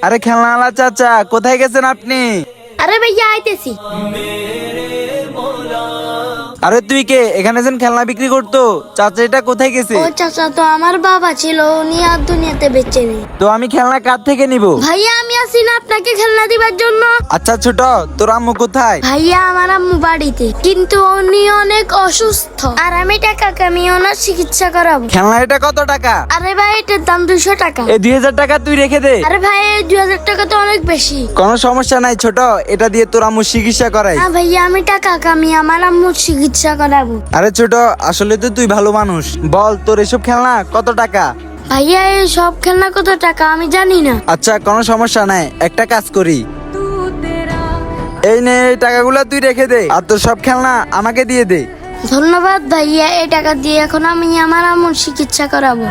আরে খেলনাওয়ালা চাচা, কোথায় গেছেন আপনি? আরে ভাইয়া আইতেছি। আরে তুই কে? এখানে যেন খেলনা বিক্রি করতো, চাচা এটা কোথায় গেছে? ও চাচা তো আমার বাবা ছিল, উনি আর দুনিয়াতে বেঁচে নেই। তো আমি খেলনা কার থেকে নিব? ভাইয়া আমি আসি না আপনাকে খেলনা দিবার জন্য। আচ্ছা ছোট, তোর আম্মু কোথায়? ভাইয়া আমার আম্মু বাড়িতে, কিন্তু উনি অনেক অসুস্থ আর আমি টাকা কামিয়ে ওনার চিকিৎসা করাবো। খেলনা এটা কত টাকা? আরে ভাই এটার দাম 200 টাকা। এই 2000 টাকা তুই রেখে দে। আরে ভাই 2000 টাকা তো অনেক বেশি। কোনো সমস্যা নাই ছোট, এটা দিয়ে তোর আম্মু চিকিৎসা করাই। না ভাইয়া আমি টাকা কামিয়ে আমার আম্মুর চিকিৎসা করাবো। আরে ছোট, আসলে তো তুই ভালো মানুষ, বল তোর এসব খেলনা কত টাকা? ভাইয়া এই সব খেলনা কত টাকা আমি জানি না। আচ্ছা কোনো সমস্যা নাই, একটা কাজ করি, এই নে এই টাকাগুলো তুই রেখে দে, আর তোর সব খেলনা আমাকে দিয়ে দে। ধন্যবাদ ভাইয়া, এই টাকা দিয়ে এখন আমি আমার আম্মুর চিকিৎসা করাবো।